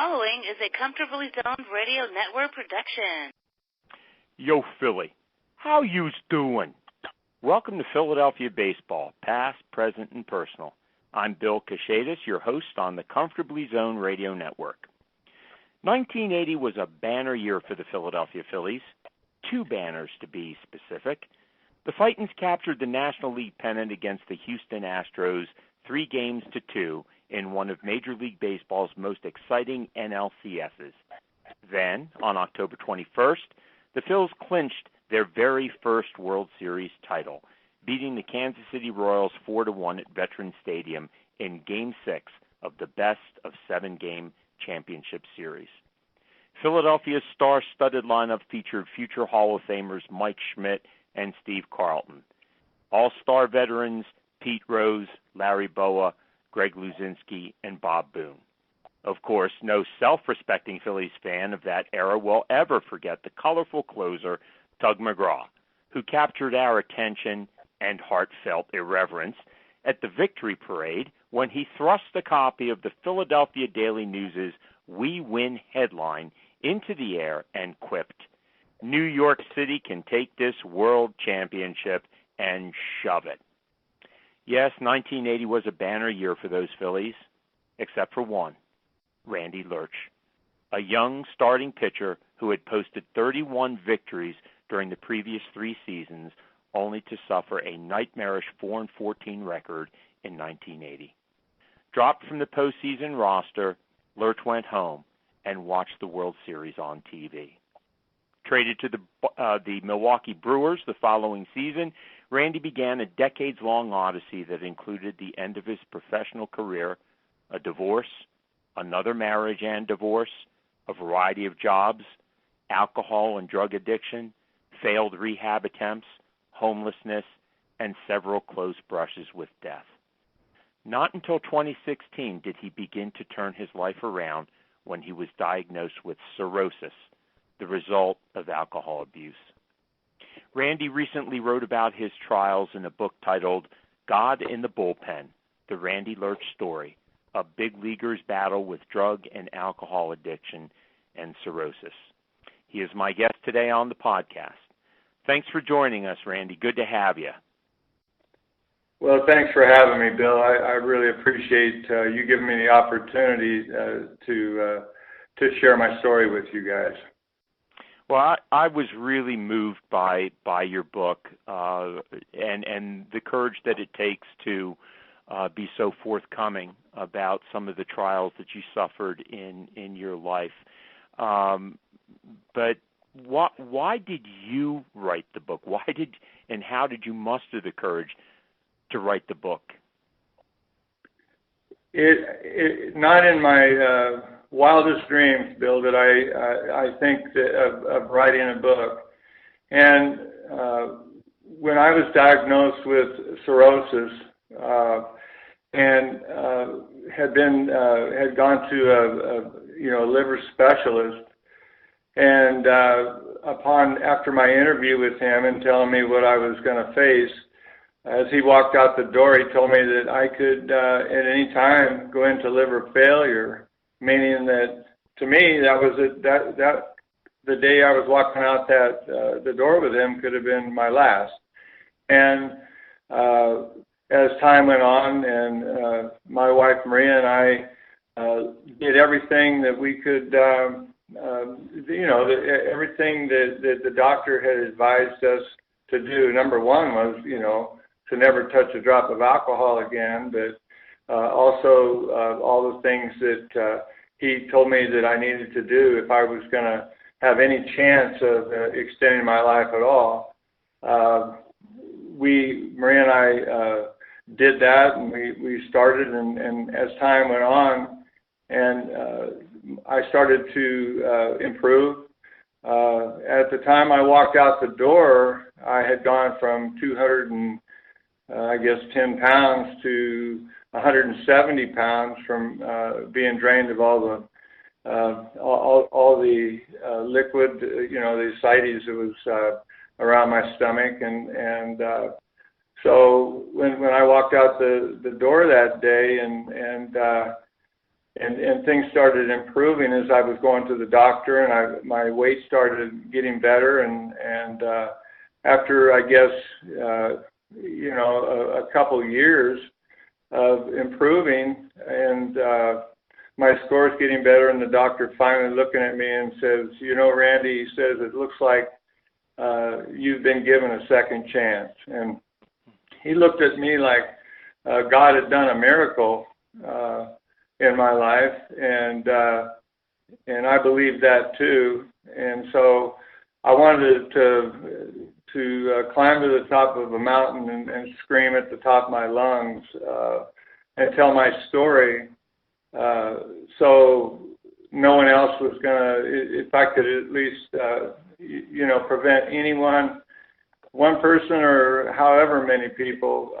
following is a Comfortably Zoned Radio Network production. Yo, Philly. How you's doing? Welcome to Philadelphia Baseball, past, present, and personal. I'm Bill Kashatus, your host on the Comfortably Zoned Radio Network. 1980 was a banner year for the Philadelphia Phillies. 2 banners, to be specific. The Fightins captured the National League pennant against the Houston Astros 3-2 in one of Major League Baseball's most exciting NLCSs. Then, on October 21st, the Phils clinched their very first World Series title, beating the Kansas City Royals 4-1 at Veterans Stadium in Game 6 of the best-of-7-game championship series. Philadelphia's star-studded lineup featured future Hall of Famers Mike Schmidt and Steve Carlton, all-star veterans Pete Rose, Larry Bowa, Greg Luzinski, and Bob Boone. Of course, no self-respecting Phillies fan of that era will ever forget the colorful closer, Tug McGraw, who captured our attention and heartfelt irreverence at the victory parade when he thrust a copy of the Philadelphia Daily News' "We Win" headline into the air and quipped, "New York City can take this world championship and shove it." Yes, 1980 was a banner year for those Phillies, except for one, Randy Lerch, a young starting pitcher who had posted 31 victories during the previous 3 seasons, only to suffer a nightmarish 4-14 record in 1980. Dropped from the postseason roster, Lerch went home and watched the World Series on TV. Traded to the Milwaukee Brewers the following season, Randy began a decades-long odyssey that included the end of his professional career, a divorce, another marriage and divorce, a variety of jobs, alcohol and drug addiction, failed rehab attempts, homelessness, and several close brushes with death. Not until 2016 did he begin to turn his life around when he was diagnosed with cirrhosis, the result of alcohol abuse. Randy recently wrote about his trials in a book titled God in the Bullpen, The Randy Lerch Story, a big leaguer's battle with drug and alcohol addiction and cirrhosis. He is my guest today on the podcast. Thanks for joining us, Randy. Good to have you. Well, thanks for having me, Bill. I really appreciate you giving me the opportunity to share my story with you guys. Well, I was really moved by your book and the courage that it takes to be so forthcoming about some of the trials that you suffered in your life. But why did you write the book? How did you muster the courage to write the book? It not in my wildest dreams, Bill, that I think of writing a book. And when I was diagnosed with cirrhosis and had gone to a liver specialist, and after my interview with him and telling me what I was going to face, as he walked out the door, he told me that I could at any time go into liver failure, meaning that to me that was that the day I was walking out the door with him could have been my last. And as time went on, and my wife Maria and I did everything that we could, everything that the doctor had advised us to do. Number one was, to never touch a drop of alcohol again, but also all the things that he told me that I needed to do if I was going to have any chance of extending my life at all. Maria and I did that, and we started, and as time went on, and I started to improve. At the time I walked out the door, I had gone from 10 pounds to 170 pounds from being drained of all the liquid, the ascites that was around my stomach, and so when I walked out the door that day, and and things started improving as I was going to the doctor, and my weight started getting better, and after, I guess, a couple years of improving, and my score's getting better, and the doctor finally looking at me and says, Randy, he says, it looks like you've been given a second chance. And he looked at me like God had done a miracle in my life, and I believed that too. And so I wanted to climb to the top of a mountain and scream at the top of my lungs and tell my story, so no one else was gonna. If I could at least, prevent one person or however many people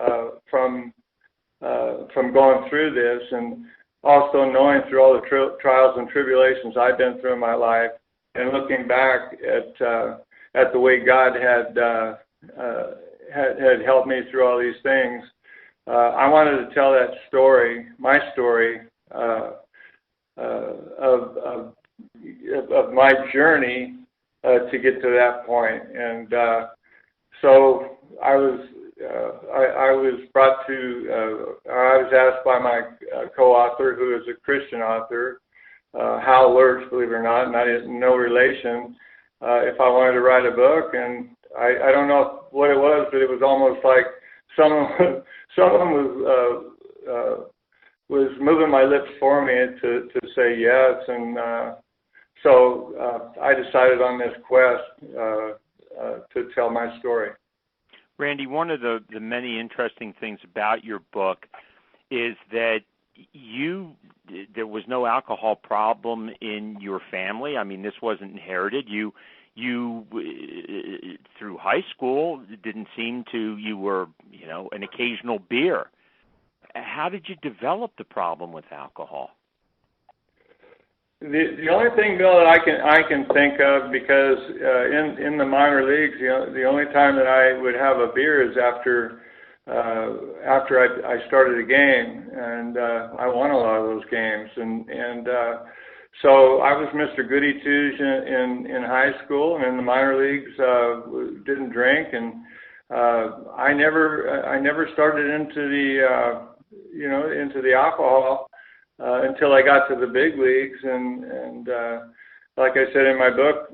from going through this, and also knowing through all the trials and tribulations I've been through in my life, and looking back at the way God had helped me through all these things, I wanted to tell that story, my story, of my journey to get to that point. And so I was brought to. I was asked by my co-author, who is a Christian author, Hal Lerch, believe it or not, and I didn't know relation, if I wanted to write a book. And I don't know what it was, but it was almost like someone was moving my lips for me to say yes. And so I decided on this quest to tell my story. Randy, one of the many interesting things about your book is that there was no alcohol problem in your family. I mean, this wasn't inherited. You through high school, it didn't seem to, you were, an occasional beer. How did you develop the problem with alcohol? The only thing, Bill, that I can think of, because in the minor leagues, the only time that I would have a beer is after I started a game, and I won a lot of those games, and so I was Mr. Goody Twos in high school, and in the minor leagues didn't drink, and I never started into the alcohol until I got to the big leagues, and like I said in my book,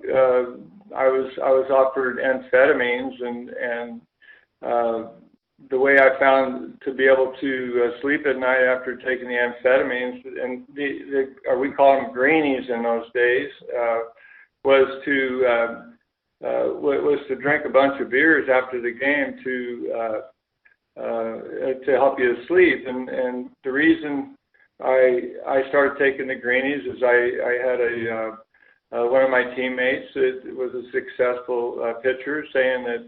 I was offered amphetamines, and the way I found to be able to sleep at night after taking the amphetamines, and we call them greenies in those days, was to drink a bunch of beers after the game to help you to sleep. And the reason I started taking the greenies is I had one of my teammates that was a successful pitcher saying that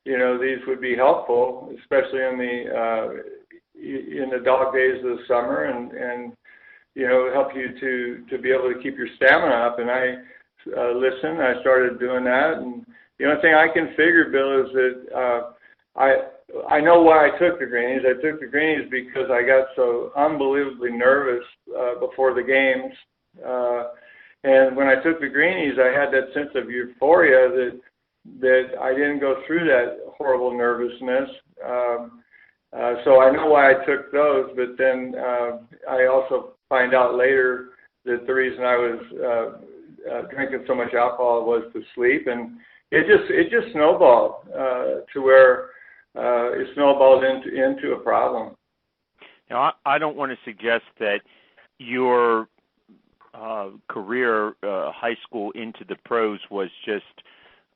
these would be helpful, especially in the dog days of the summer, and help you to be able to keep your stamina up. And I listened. I started doing that, and the only thing I can figure, Bill, is that I know why I took the greenies. I took the greenies because I got so unbelievably nervous before the games, and when I took the greenies, I had that sense of euphoria that I didn't go through that horrible nervousness. So I know why I took those, but then I also find out later that the reason I was drinking so much alcohol was to sleep, and it just snowballed to where it snowballed into a problem. Now, I don't want to suggest that your career, high school into the pros, was just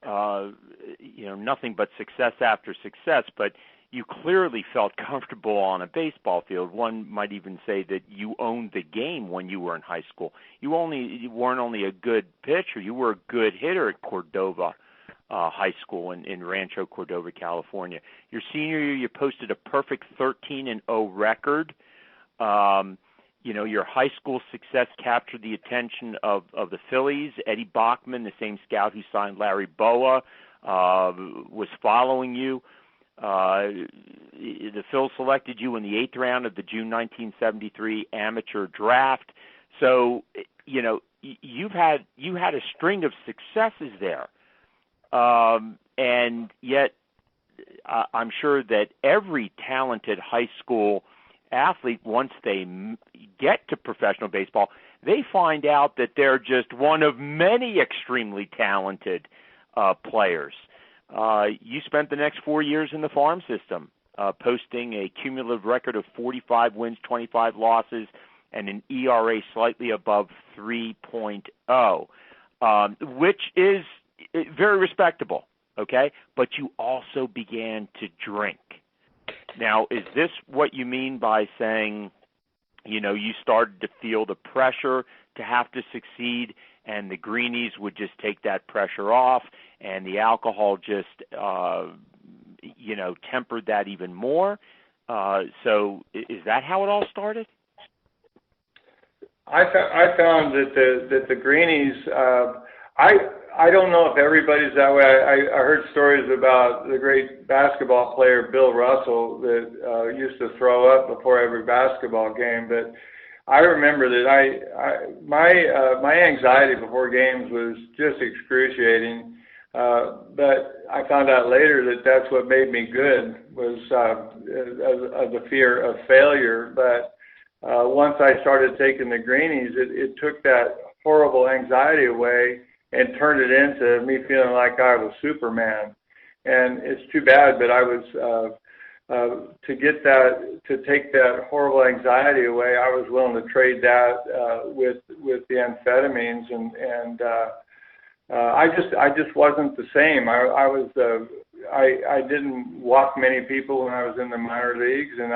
nothing but success after success, but you clearly felt comfortable on a baseball field. One might even say that you owned the game when you were in high school. You weren't only a good pitcher, you were a good hitter at Cordova High School in Rancho Cordova, California. Your senior year, you posted a perfect 13-0 record. Your high school success captured the attention of the Phillies. Eddie Bachman, the same scout who signed Larry Boa, was following you. The Phils selected you in the 8th round of the June 1973 amateur draft. So, you had a string of successes there, and yet I'm sure that every talented high school athlete, once they get to professional baseball, they find out that they're just one of many extremely talented players. You spent the next 4 years in the farm system, posting a cumulative record of 45 wins, 25 losses, and an ERA slightly above 3.0, which is very respectable, okay? But you also began to drink. Now, is this what you mean by saying, you started to feel the pressure to have to succeed, and the greenies would just take that pressure off, and the alcohol just, tempered that even more? So is that how it all started? I found that the greenies, I don't know if everybody's that way. I heard stories about the great basketball player Bill Russell that used to throw up before every basketball game. But I remember that my anxiety before games was just excruciating. But I found out later that that's what made me good, was the fear of failure. But once I started taking the greenies, it took that horrible anxiety away and turned it into me feeling like I was Superman. And it's too bad, but I was to take that horrible anxiety away, I was willing to trade that with the amphetamines, and I just wasn't the same. I didn't walk many people when I was in the minor leagues, and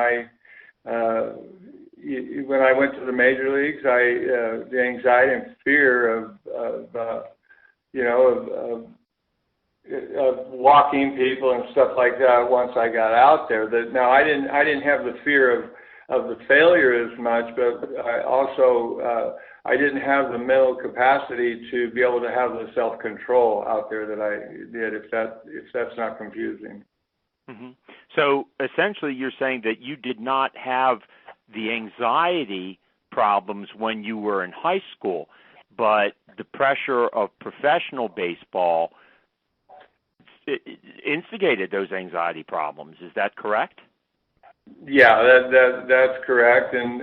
when I went to the major leagues, the anxiety and fear of walking people and stuff like that once I got out there. Now I didn't have the fear of the failure as much, but I didn't have the mental capacity to be able to have the self-control out there that I did. If that's not confusing. Mm-hmm. So essentially, you're saying that you did not have the anxiety problems when you were in high school, but the pressure of professional baseball instigated those anxiety problems. Is that correct? Yeah, that's correct, and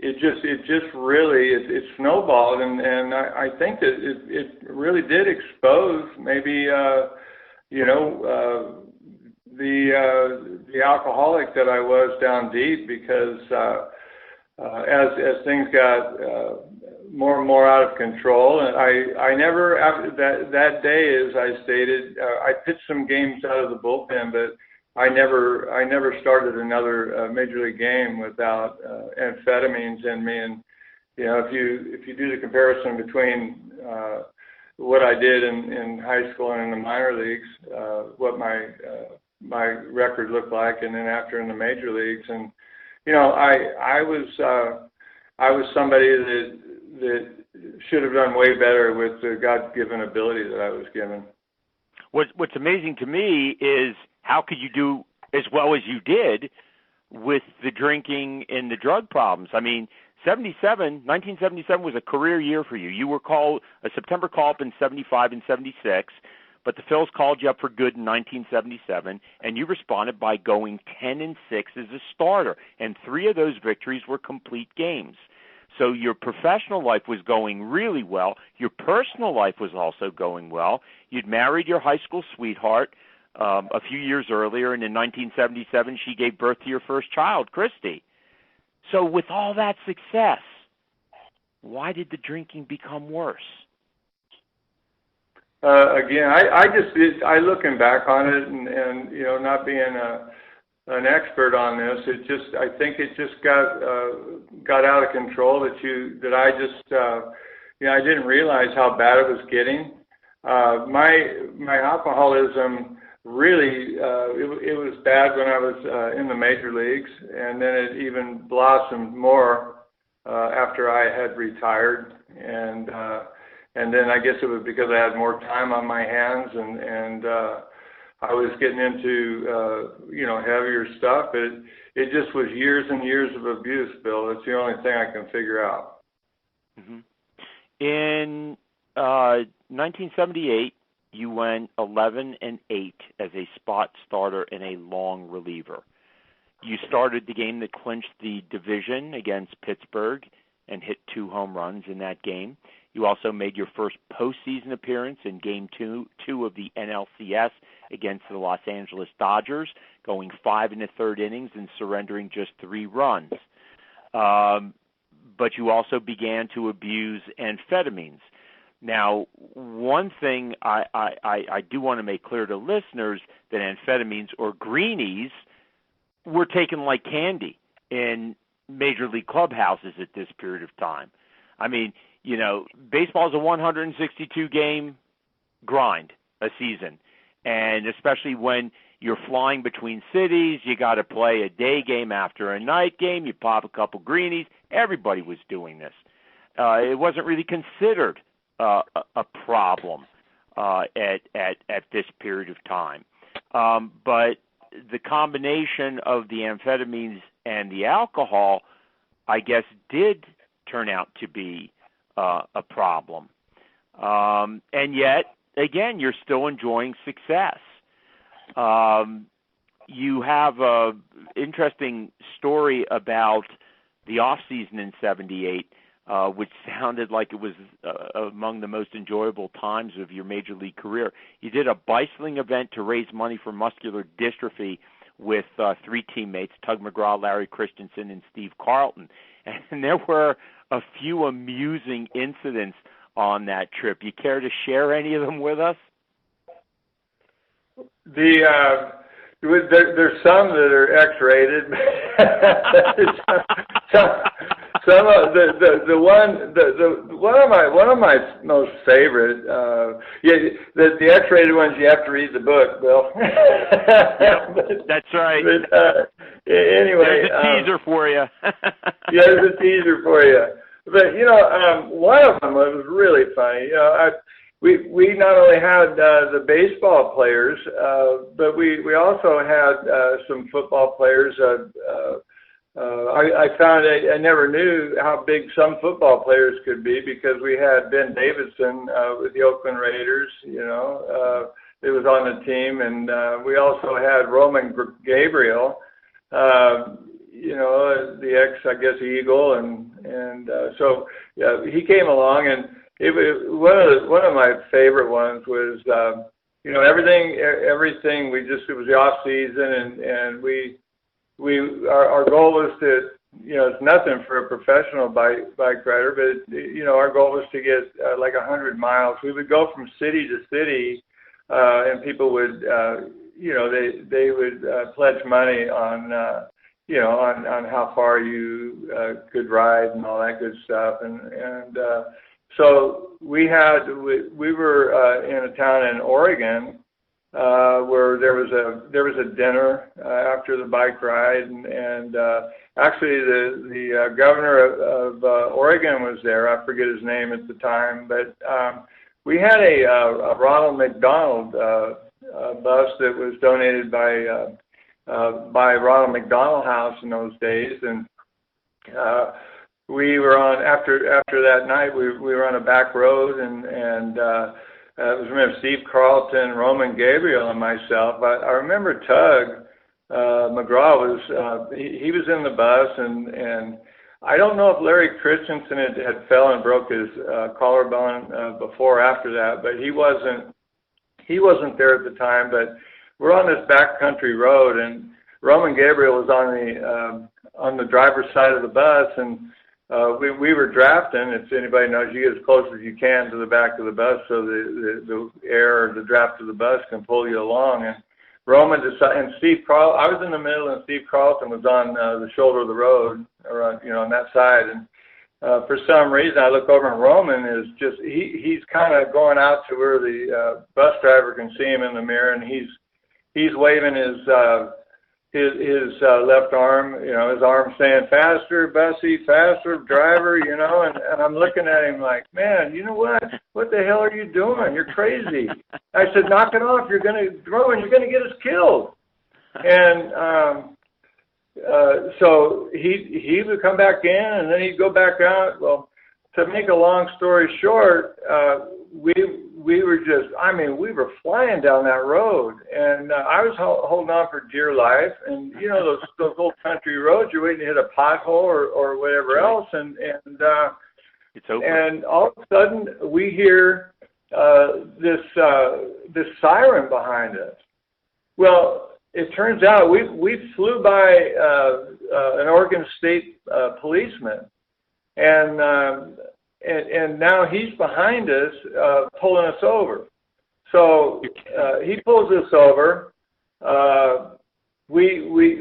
it just really snowballed, and I think that it really did expose maybe the alcoholic that I was down deep, because as things got more and more out of control, and I never, after that day, as I stated, I pitched some games out of the bullpen, but I never started another major league game without amphetamines in me. And if you do the comparison between what I did in high school and in the minor leagues, what my record looked like, and then after in the major leagues, and I was somebody that should have done way better with the God-given ability that I was given. What's amazing to me is how could you do as well as you did with the drinking and the drug problems? I mean, 1977 was a career year for you. You were called a September call-up in 75 and 76, but the Phillies called you up for good in 1977, and you responded by going 10-6 as a starter, and 3 of those victories were complete games. So your professional life was going really well. Your personal life was also going well. You'd married your high school sweetheart a few years earlier, and in 1977 she gave birth to your first child, Christy. So with all that success, why did the drinking become worse? Again, I looking back on it, and not being an expert on this, I think it just got out of control. I didn't realize how bad it was getting. My alcoholism really it was bad when I was in the major leagues, and then it even blossomed more after I had retired, and then I guess it was because I had more time on my hands, and I was getting into, heavier stuff. It just was years and years of abuse, Bill. It's the only thing I can figure out. Mm-hmm. In 1978, you went 11-8 as a spot starter and a long reliever. You started the game that clinched the division against Pittsburgh and hit 2 home runs in that game. You also made your first postseason appearance in Game 2 of the NLCS against the Los Angeles Dodgers, going 5 1/3 innings and surrendering just 3 runs. But you also began to abuse amphetamines. Now, one thing I do want to make clear to listeners that amphetamines or greenies were taken like candy in major league clubhouses at this period of time. I mean, baseball is a 162-game grind a season, and especially when you're flying between cities, you got to play a day game after a night game, you pop a couple greenies. Everybody was doing this. It wasn't really considered a problem at this period of time. But the combination of the amphetamines and the alcohol, I guess, did turn out to be a problem. And yet, again, you're still enjoying success. You have an interesting story about the off-season in 78, which sounded like it was among the most enjoyable times of your major league career. You did a bicycling event to raise money for muscular dystrophy with 3 teammates, Tug McGraw, Larry Christensen, and Steve Carlton. And there were a few amusing incidents on that trip. You care to share any of them with us? There's some that are X-rated. Some of one of my most favorite. The X-rated ones you have to read the book, Bill. Yep, that's right. But, anyway, there's a teaser for you. Yeah, there's a teaser for you. But one of them was really funny. We not only had the baseball players, but we also had some football players. I found I never knew how big some football players could be because we had Ben Davidson with the Oakland Raiders, it was on the team, and we also had Roman Gabriel, the I guess Eagle, and so he came along, and it was one of my favorite ones was everything it was the off season, and our goal was to it's nothing for a professional bike rider, but our goal was to get like 100 miles. We would go from city to city, and people would they would pledge money on on how far you could ride and all that good stuff, and so we were in a town in Oregon where there was a dinner after the bike ride, and actually the governor of Oregon was there. I forget his name at the time, but we had a Ronald McDonald bus that was donated by Ronald McDonald House in those days, and we were on after that night. We were on a back road, and it was remember Steve Carlton, Roman Gabriel, and myself. I remember Tug McGraw was he was in the bus, and I don't know if Larry Christensen had fell and broke his collarbone before or after that, but he wasn't there at the time. But we're on this backcountry road, and Roman Gabriel was on the driver's side of the bus, and we were drafting. If anybody knows, you get as close as you can to the back of the bus so the air or the draft of the bus can pull you along. And Roman decided, and I was in the middle, and Steve Carlton was on the shoulder of the road, or on that side. And for some reason, I look over, and Roman is just he's kind of going out to where the bus driver can see him in the mirror, and he's waving his his left arm, his arm saying, "Faster, Bussy, faster, driver," and I'm looking at him like, "Man, you know what? What the hell are you doing? You're crazy." I said, "Knock it off. You're going to throw and you're going to get us killed." And so he would come back in, and then he'd go back out. Well, to make a long story short, we were we were flying down that road, and I was holding on for dear life. And those old country roads, you're waiting to hit a pothole or whatever else, and it's over. And all of a sudden we hear this siren behind us. Well, it turns out we flew by an Oregon State policeman, and now he's behind us, pulling us over. So he pulls us over. We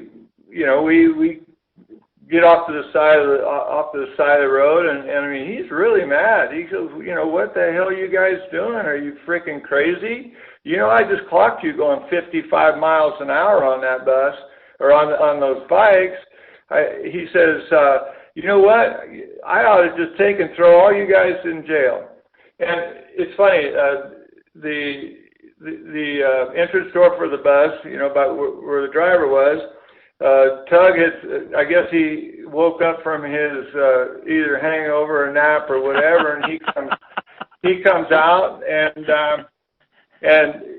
get off to the side of the road, and I mean, he's really mad. He goes, "What the hell are you guys doing? Are you freaking crazy? I just clocked you going 55 miles an hour on that bus or on those bikes." He says, "You know what? I ought to just take and throw all you guys in jail." And it's funny, the entrance door for the bus, about where the driver was, Tug I guess he woke up from his either hangover or nap or whatever, and he comes out and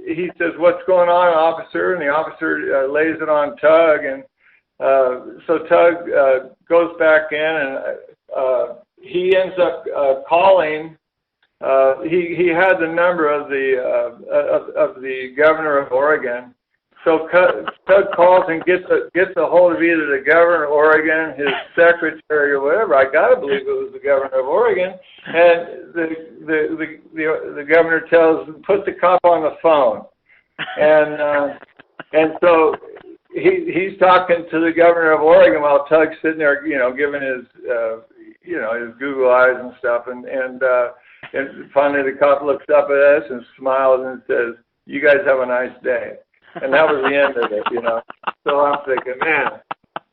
he says, "What's going on, officer?" And the officer lays it on Tug, and so Tug goes back in, and he ends up calling. He had the number of the governor of Oregon. So Tug calls and gets a hold of either the governor of Oregon, his secretary, or whatever. I gotta believe it was the governor of Oregon. And the governor put the cop on the phone, and so he's talking to the governor of Oregon while Tug's sitting there, giving his his Google eyes and stuff, and finally the cop looks up at us and smiles and says, "You guys have a nice day." And that was the end of it, So I'm thinking, man,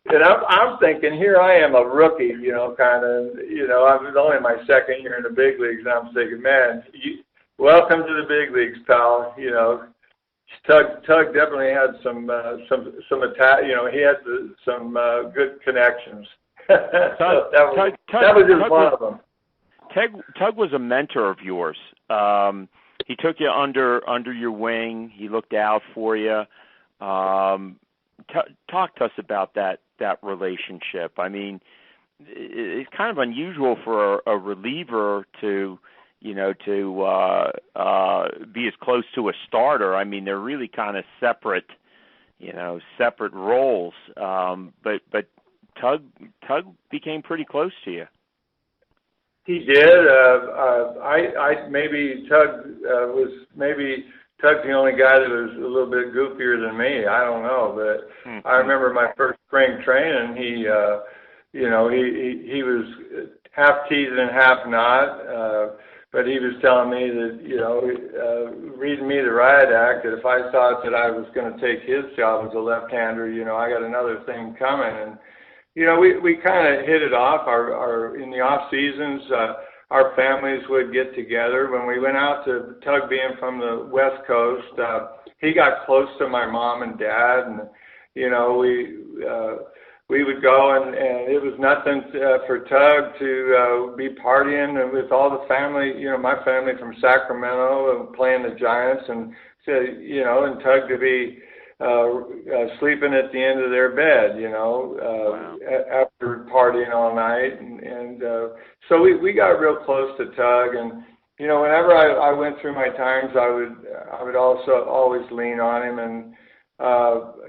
and I'm thinking, here I am, a rookie, kind of, I was only my second year in the big leagues, and I'm thinking, man, welcome to the big leagues, pal. Tug definitely had some attack. He had some good connections. So that was just one of them. Tug was a mentor of yours. He took you under your wing. He looked out for you. Talk to us about that relationship. I mean, it's kind of unusual for a reliever to be as close to a starter. I mean, they're really kind of separate roles. But Tug became pretty close to you. He did. Tug's the only guy that was a little bit goofier than me. I don't know, but I remember my first spring training. He was half teasing and half not. But he was telling me that reading me the riot act, that if I thought that I was going to take his job as a left-hander, I got another thing coming. And we kind of hit it off. Our in the off seasons, our families would get together. When we went out to Tug, being from the West Coast, he got close to my mom and dad, and we would go, and it was nothing for Tug to be partying with all the family. My family from Sacramento, playing the Giants, and and Tug to be sleeping at the end of their bed, wow. After partying all night, and so we got real close to Tug, and whenever I went through my times, I would also always lean on him, and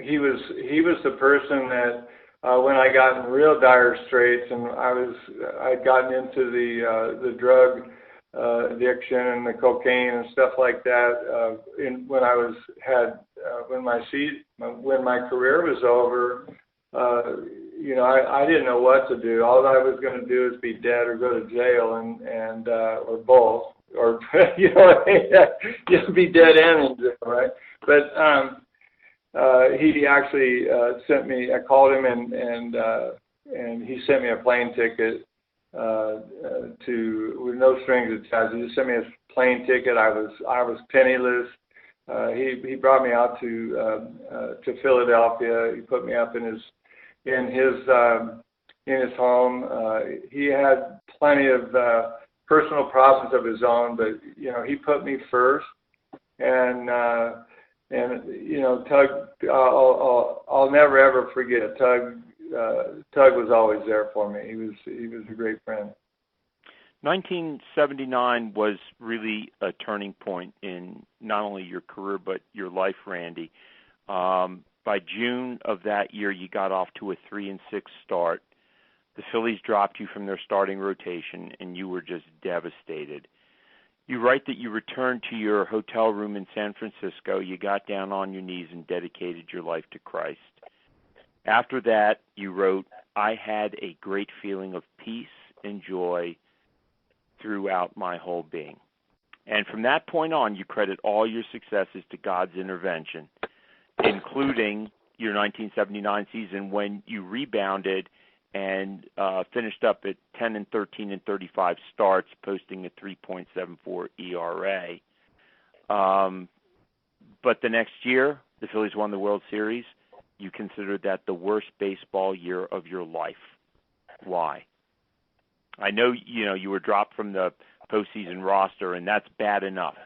he was the person that when I got in real dire straits, and I'd gotten into the drug addiction and the cocaine and stuff like that. When my career was over, I didn't know what to do. All I was going to do is be dead or go to jail, and or both, or just be dead and in jail, right? But he actually sent me. I called him and he sent me a plane ticket to with no strings attached. He just sent me a plane ticket. I was penniless. He brought me out to Philadelphia. He put me up in his home. He had plenty of personal problems of his own, but he put me first. And Tug, I'll never ever forget Tug. Tug was always there for me. He was a great friend. 1979 was really a turning point in not only your career but your life, Randy. By June of that year, you got off to a 3-6 start. The Phillies dropped you from their starting rotation, and you were just devastated. You write that you returned to your hotel room in San Francisco. You got down on your knees and dedicated your life to Christ. After that, you wrote, "I had a great feeling of peace and joy throughout my whole being." And from that point on, you credit all your successes to God's intervention, including your 1979 season when you rebounded and finished up at 10-13 and 35 starts, posting a 3.74 ERA. But the next year, the Phillies won the World Series. You considered that the worst baseball year of your life. Why? I know you were dropped from the postseason roster, and that's bad enough.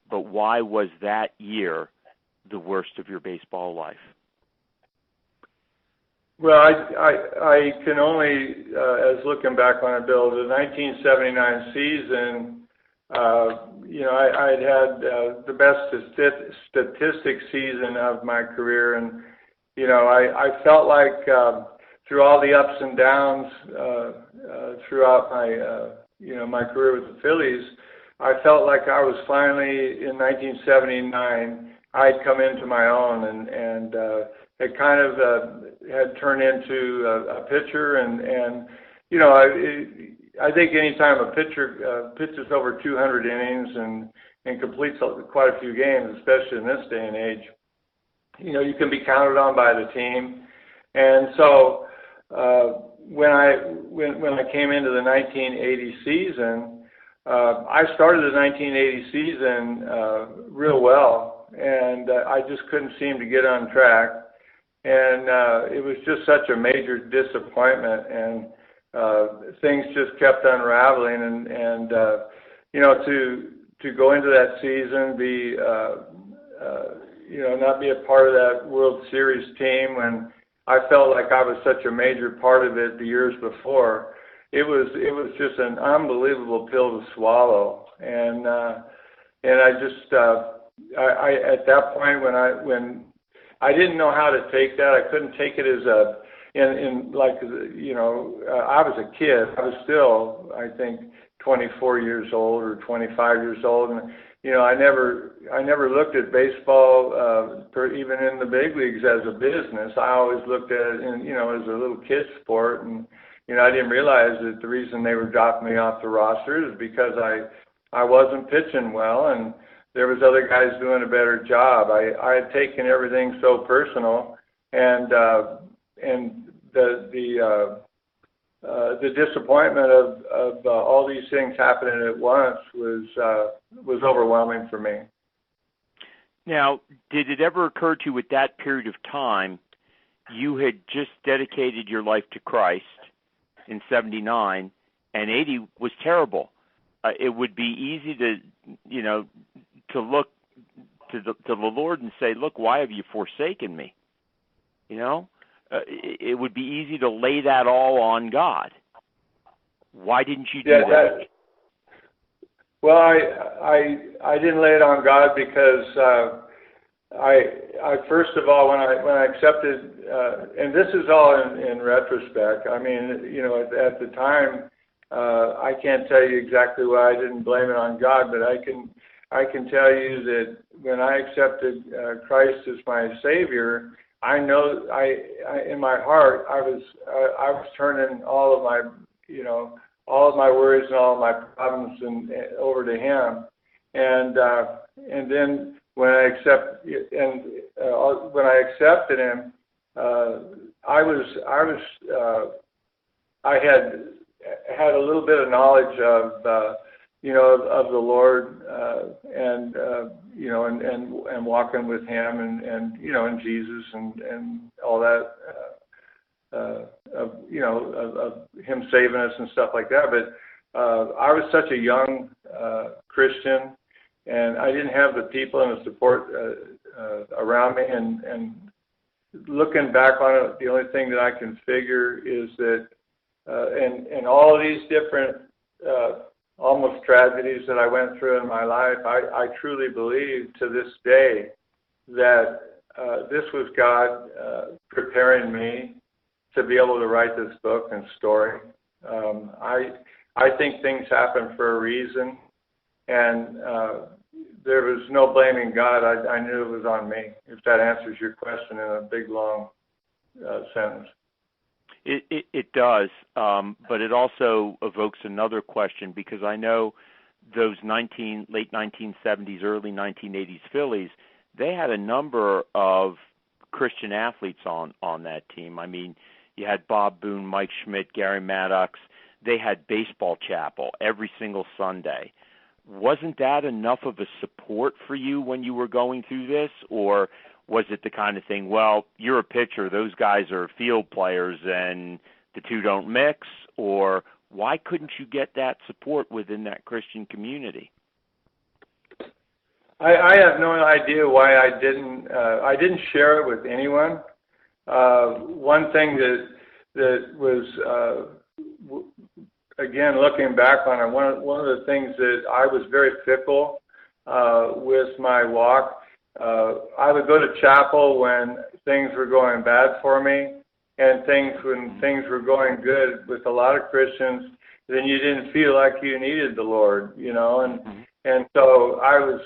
But why was that year the worst of your baseball life? Well, I can only, as looking back on it, Bill, the 1979 season, I'd had the best statistic season of my career, and I felt like through all the ups and downs throughout my career with the Phillies, I felt like I was finally in 1979. I'd come into my own, and it kind of had turned into a pitcher, and I think anytime a pitcher pitches over 200 innings and completes quite a few games, especially in this day and age, you can be counted on by the team. And so when I came into the 1980 season, I started the 1980 season real well, and I just couldn't seem to get on track. And it was just such a major disappointment, and things just kept unraveling. And to go into that season, not be a part of that World Series team when I felt like I was such a major part of it the years before, it was just an unbelievable pill to swallow. And I just I at that point when I didn't know how to take that. I couldn't take it as I was a kid. I was still, I think, 24 years old or 25 years old, and I never looked at baseball, even in the big leagues, as a business. I always looked at it, as a little kid sport, and I didn't realize that the reason they were dropping me off the roster is because I wasn't pitching well, and there was other guys doing a better job. I had taken everything so personal, and the disappointment of all these things happening at once was overwhelming for me. Now, did it ever occur to you at that period of time, you had just dedicated your life to Christ in 79, and 80 was terrible? It would be easy to look to the Lord and say, "Look, why have you forsaken me?" It would be easy to lay that all on God. Why didn't you do that? Well, I didn't lay it on God because I first of all, when I accepted, and this is all in retrospect. I mean, at the time, I can't tell you exactly why I didn't blame it on God, but I can tell you that when I accepted Christ as my Savior, I know in my heart I was turning all of my worries and all of my problems over to Him, and then when I accepted him, I had a little bit of knowledge of of the Lord, and walking with Him, and Jesus, and all that, of Him saving us and stuff like that. But I was such a young Christian, and I didn't have the people and the support around me. And looking back on it, the only thing that I can figure is that, and all of these different almost tragedies that I went through in my life, I truly believe to this day that this was God preparing me to be able to write this book and story. I think things happen for a reason, and there was no blaming God. I knew it was on me, if that answers your question in a big, long sentence. It does, but it also evokes another question, because I know those late 1970s, early 1980s Phillies, they had a number of Christian athletes on that team. I mean, you had Bob Boone, Mike Schmidt, Gary Maddox. They had baseball chapel every single Sunday. Wasn't that enough of a support for you when you were going through this, or was it the kind of thing, well, you're a pitcher, those guys are field players, and the two don't mix? Or why couldn't you get that support within that Christian community? I have no idea why I didn't share it with anyone. One thing that was, again, looking back on it, one of the things that I was very fickle with my walk. I would go to chapel when things were going bad for me, and when things were going good. With a lot of Christians, then you didn't feel like you needed the Lord, and so I was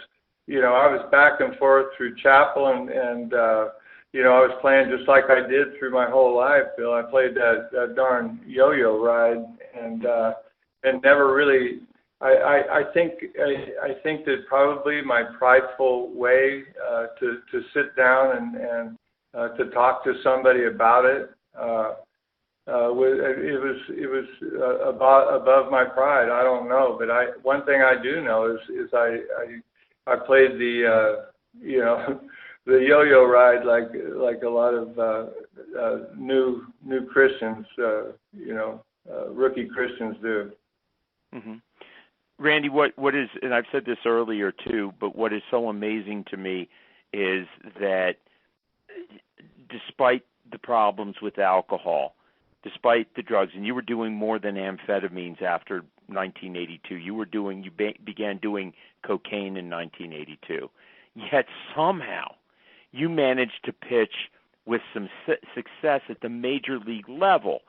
back and forth through chapel, and I was playing just like I did through my whole life, Bill. I played that darn yo-yo ride, and never really. I think that probably my prideful way to sit down and to talk to somebody about it, it was above my pride. I don't know, but one thing I do know is I played the the yo-yo ride like a lot of new Christians, rookie Christians do. Mm-hmm. Randy, what is, and I've said this earlier too, but what is so amazing to me is that despite the problems with alcohol, despite the drugs, and you were doing more than amphetamines after 1982. You began doing cocaine in 1982. Yet somehow you managed to pitch with some success at the major league level.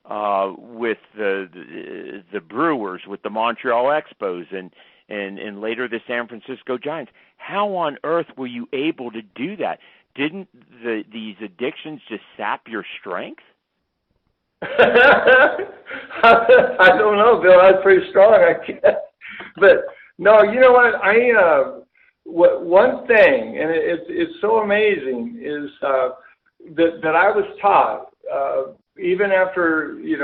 With the Brewers, with the Montreal Expos, and later the San Francisco Giants. How on earth were you able to do that? Didn't these addictions just sap your strength? I don't know, Bill. That's pretty strong, I guess. But no, you know what? One thing, and it's so amazing, is that I was taught. Even after, in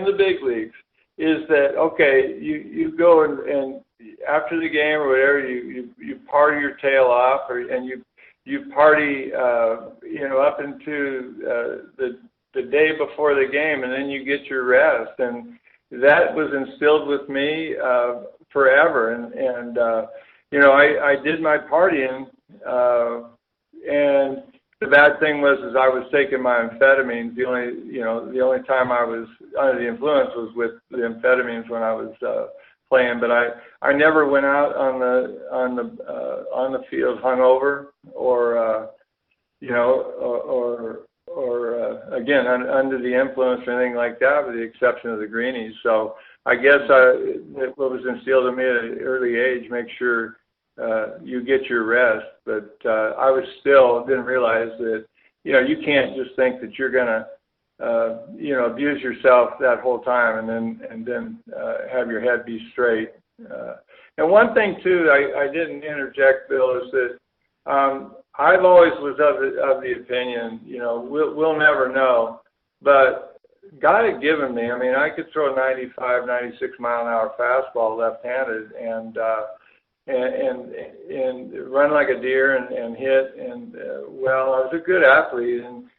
the big leagues, is that, okay, you go and after the game or whatever, you party your tail off, and you party, up into the day before the game, and then you get your rest. And that was instilled with me forever. And I did my partying, and the bad thing was I was taking my amphetamines. The only time I was under the influence was with the amphetamines when I was playing. But I never went out on the field hungover, or again under the influence or anything like that, with the exception of the greenies. So I guess what was instilled in me at an early age: make sure you get your rest. But I was still didn't realize that you can't just think that you're gonna abuse yourself that whole time and then have your head be straight. And one thing too, I didn't interject, Bill, is that I've always was of the opinion, we'll never know, but God had given me. I mean, I could throw a 95, 96 mile an hour fastball left-handed and run like a deer and hit. And well, I was a good athlete. And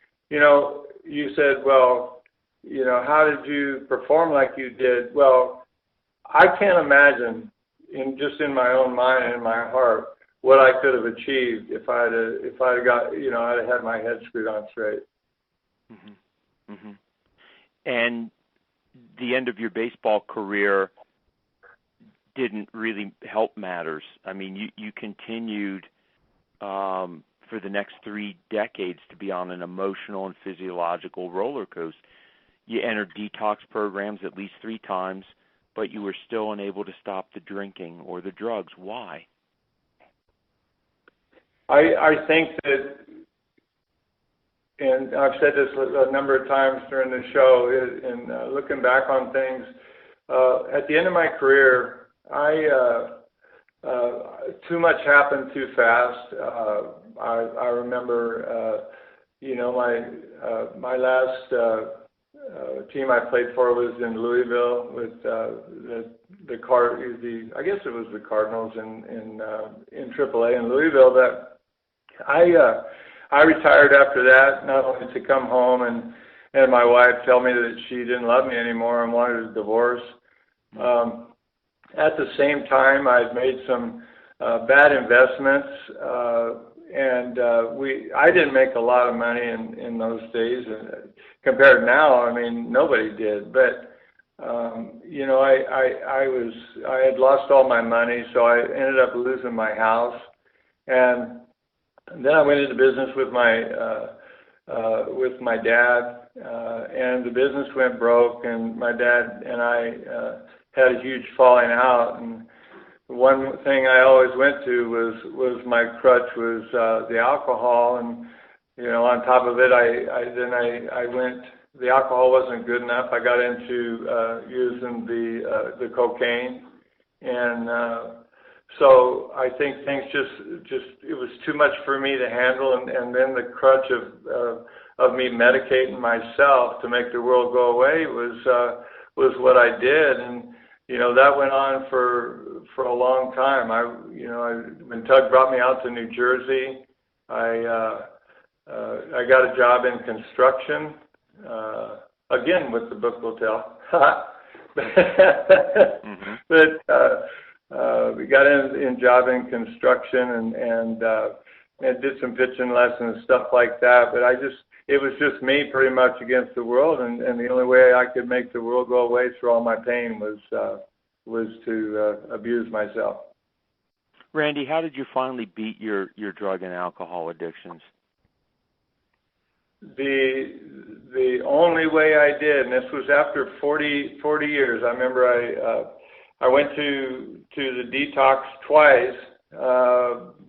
you said, well, how did you perform like you did? Well, I can't imagine, in my own mind and in my heart, what I could have achieved if I'd have had my head screwed on straight. Mm-hmm. Mm-hmm. And the end of your baseball career didn't really help matters. I mean, you continued for the next 3 decades to be on an emotional and physiological roller coaster. You entered detox programs at least 3 times, but you were still unable to stop the drinking or the drugs. Why? I think that, and I've said this a number of times during the show, and looking back on things, at the end of my career, too much happened too fast. I remember, my last team I played for was in Louisville with I guess it was the Cardinals in AAA in Louisville. That I retired after that, not only to come home and my wife tell me that she didn't love me anymore and wanted a divorce. At the same time, I'd made some bad investments, and I didn't make a lot of money in those days. Compared now, I mean, nobody did. But I had lost all my money, so I ended up losing my house, and then I went into business with my dad, and the business went broke, and my dad and I had a huge falling out. And one thing I always went to was my crutch was the alcohol, and on top of it, I went. The alcohol wasn't good enough. I got into using the cocaine, and so I think things just it was too much for me to handle, and then the crutch of me medicating myself to make the world go away was what I did, and that went on for a long time. When Tug brought me out to New Jersey, I got a job in construction, again with the book will tell. Mm-hmm. But we got in job in construction and did some pitching lessons and stuff like that. But it was just me pretty much against the world, and the only way I could make the world go away through all my pain was to abuse myself. Randy, how did you finally beat your drug and alcohol addictions? The only way I did, and this was after 40 years. I remember I went to the detox twice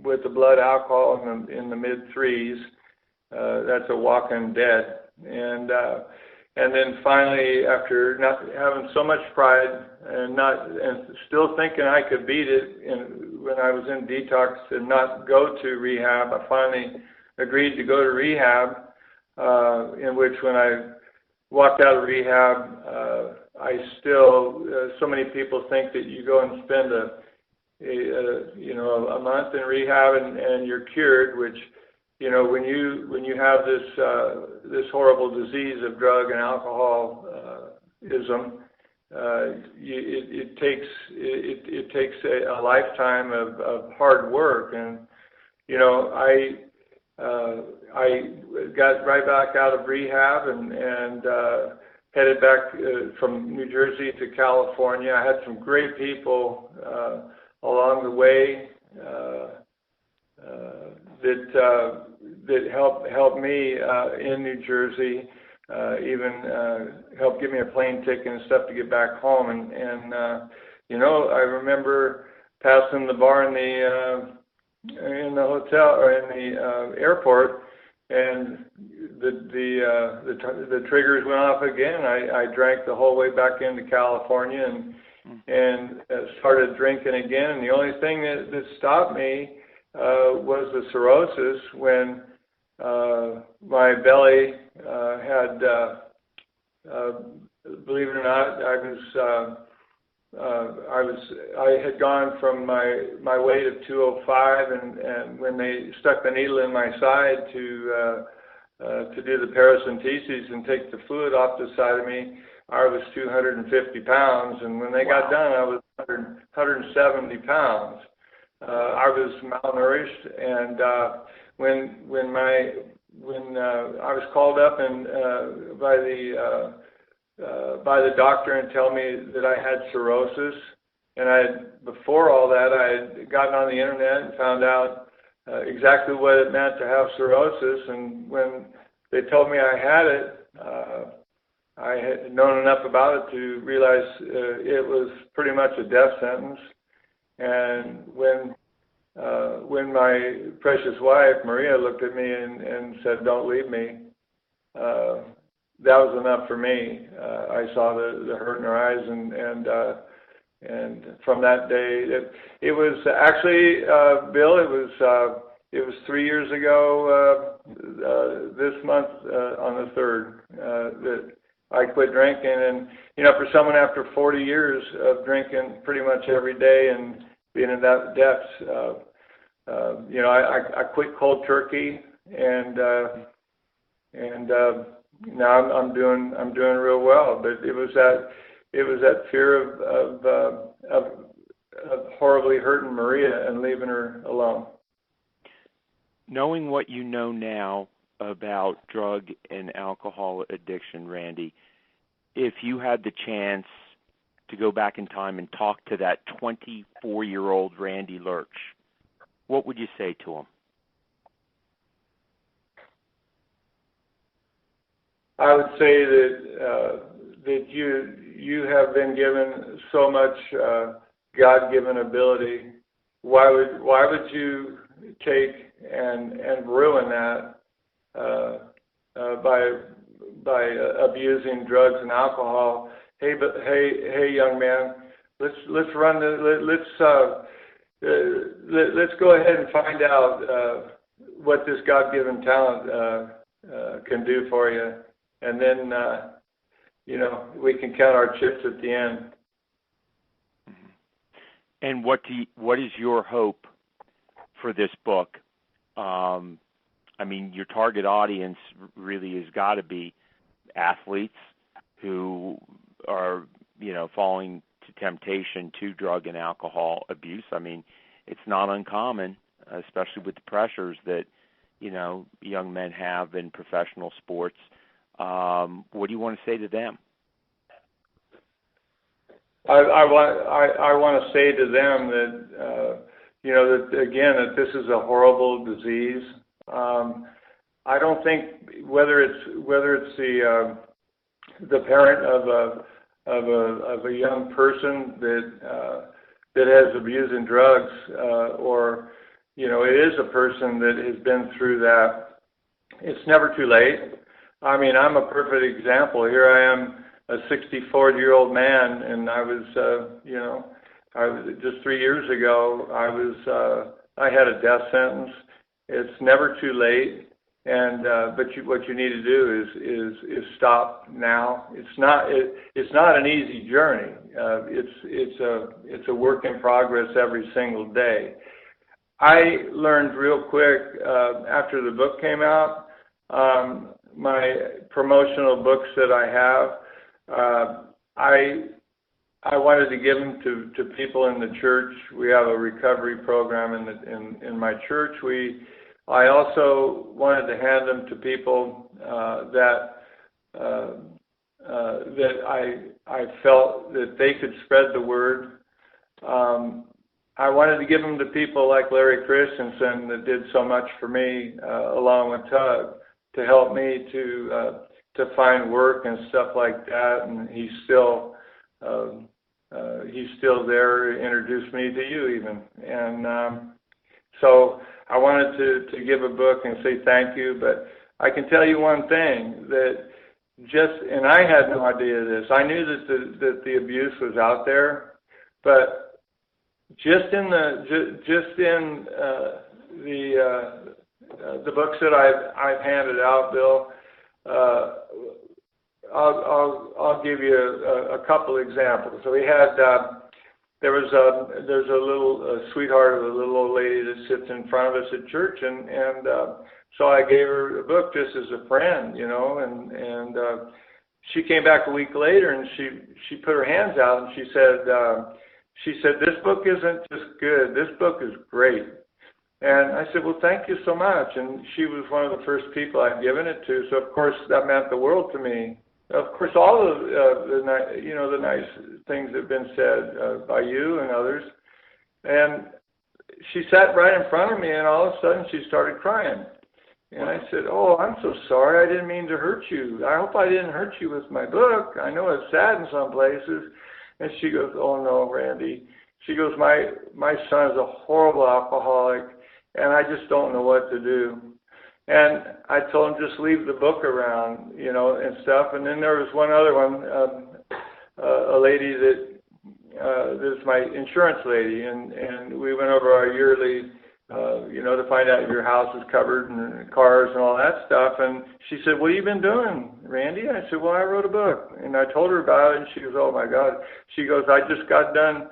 with the blood alcohol in the mid 3s. That's a walking dead. And then finally, after not having so much pride and still thinking I could beat it, when I was in detox and not go to rehab, I finally agreed to go to rehab. In which, when I walked out of rehab, I still so many people think that you go and spend a month in rehab and you're cured, which when you have this horrible disease of drug and alcoholism, it takes a lifetime of hard work. And I got right back out of rehab and headed back from New Jersey to California. I had some great people along the way that helped me in New Jersey, even helped give me a plane ticket and stuff to get back home. And I remember passing the bar in the hotel or in the airport, and the triggers went off again. I drank the whole way back into California, and started drinking again. And the only thing that stopped me was the cirrhosis when my belly had, believe it or not, I had gone from my weight of 205, and when they stuck the needle in my side to do the paracentesis and take the fluid off the side of me, I was 250 pounds, and when they got done, I was 170 pounds. I was malnourished, and when I was called up and by the doctor and tell me that I had cirrhosis, and before all that I had gotten on the internet and found out exactly what it meant to have cirrhosis, and when they told me I had it, I had known enough about it to realize it was pretty much a death sentence. And when my precious wife, Maria, looked at me and said, "Don't leave me," that was enough for me. I saw the hurt in her eyes, and from that day, it was actually, Bill, it was 3 years ago this month on the 3rd that I quit drinking. And for someone after 40 years of drinking pretty much every day and being in that depths, I quit cold turkey, and now I'm doing real well. But it was that fear of horribly hurting Maria and leaving her alone. Knowing what you know now about drug and alcohol addiction, Randy, if you had the chance to go back in time and talk to that 24-year-old Randy Lerch, what would you say to him? I would say that you have been given so much God-given ability. Why would you take and ruin that by abusing drugs and alcohol? Hey, young man, let's go ahead and find out what this God-given talent can do for you, and then we can count our chips at the end. And what is your hope for this book? Your target audience really has got to be athletes who are, falling to temptation to drug and alcohol abuse. It's not uncommon, especially with the pressures that, young men have in professional sports. What do you want to say to them? I want to say to them that, that this is a horrible disease. I don't think whether it's the parent of a young person that has abusing drugs, or it is a person that has been through that. It's never too late. I'm a perfect example. Here I am, a 64-year-old man, and I was just 3 years ago, I had a death sentence. It's never too late, and what you need to do is stop now. It's not an easy journey. It's a work in progress every single day. I learned real quick after the book came out. My promotional books that I have, I wanted to give them to people in the church. We have a recovery program in my church. I also wanted to hand them to people that I felt that they could spread the word. I wanted to give them to people like Larry Christensen that did so much for me, along with Tug, to help me to find work and stuff like that. And he's still there. Introduced me to you even, and so I wanted to give a book and say thank you. But I can tell you one thing, and I had no idea of this. I knew that the abuse was out there, But just in the books that I've handed out, Bill, I'll give you a couple examples. So we had there's a little sweetheart of a little old lady that sits in front of us at church, and so I gave her a book just as a friend, and she came back a week later and she put her hands out and she said this book isn't just good, this book is great. And I said, well, thank you so much. And she was one of the first people I'd given it to, so of course that meant the world to me. Of course, all of the nice things that have been said by you and others. And she sat right in front of me, and all of a sudden she started crying. And I said, oh, I'm so sorry. I didn't mean to hurt you. I hope I didn't hurt you with my book. I know it's sad in some places. And she goes, oh, no, Randy. She goes, my son is a horrible alcoholic, and I just don't know what to do. And I told him just leave the book around, and stuff. And then there was one other one, a lady that's my insurance lady, and we went over our yearly, to find out if your house is covered and cars and all that stuff. And she said, what have you been doing, Randy? I said, well, I wrote a book. And I told her about it, and she goes, oh, my God. She goes, I just got done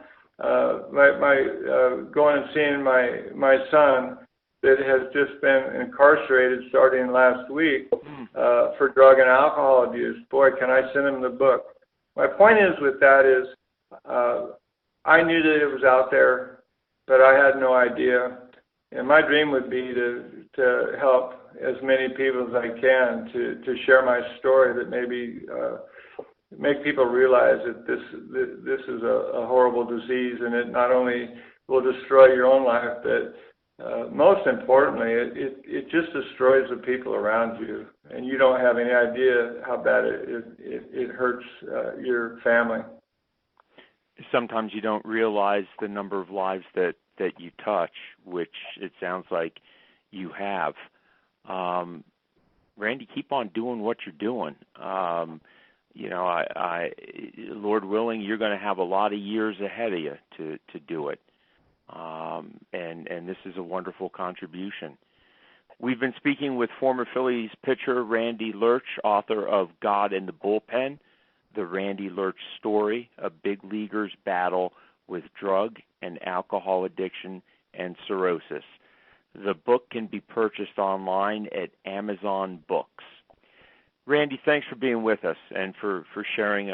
going and seeing my son that has just been incarcerated starting last week for drug and alcohol abuse. Boy, can I send him the book. My point is with that is I knew that it was out there, but I had no idea. And my dream would be to help as many people as I can to share my story that maybe make people realize that this is a horrible disease, and it not only will destroy your own life, but most importantly, it just destroys the people around you, and you don't have any idea how bad it hurts your family. Sometimes you don't realize the number of lives that you touch, which it sounds like you have. Randy, keep on doing what you're doing. Lord willing, you're going to have a lot of years ahead of you to do it. And this is a wonderful contribution. We've been speaking with former Phillies pitcher Randy Lerch, author of God in the Bullpen, The Randy Lerch Story, a big leaguer's battle with drug and alcohol addiction and cirrhosis. The book can be purchased online at Amazon Books. Randy, thanks for being with us and for sharing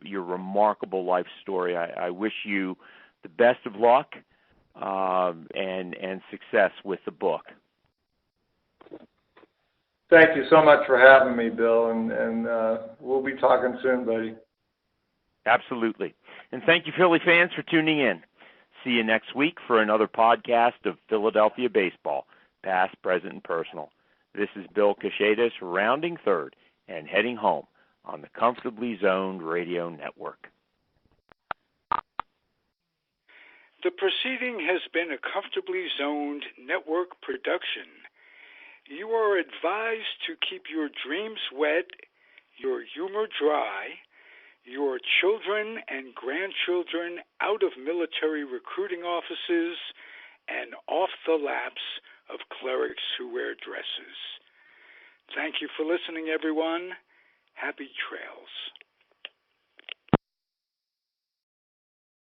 your remarkable life story. I wish you the best of luck and success with the book. Thank you so much for having me, Bill, and we'll be talking soon, buddy. Absolutely. And thank you, Philly fans, for tuning in. See you next week for another podcast of Philadelphia baseball, past, present, and personal. This is Bill Kashatus, rounding third and heading home on the Comfortably Zoned Radio Network. The proceeding has been a Comfortably Zoned Network production. You are advised to keep your dreams wet, your humor dry, your children and grandchildren out of military recruiting offices and off the laps of clerics who wear dresses. Thank you for listening, everyone. Happy trails.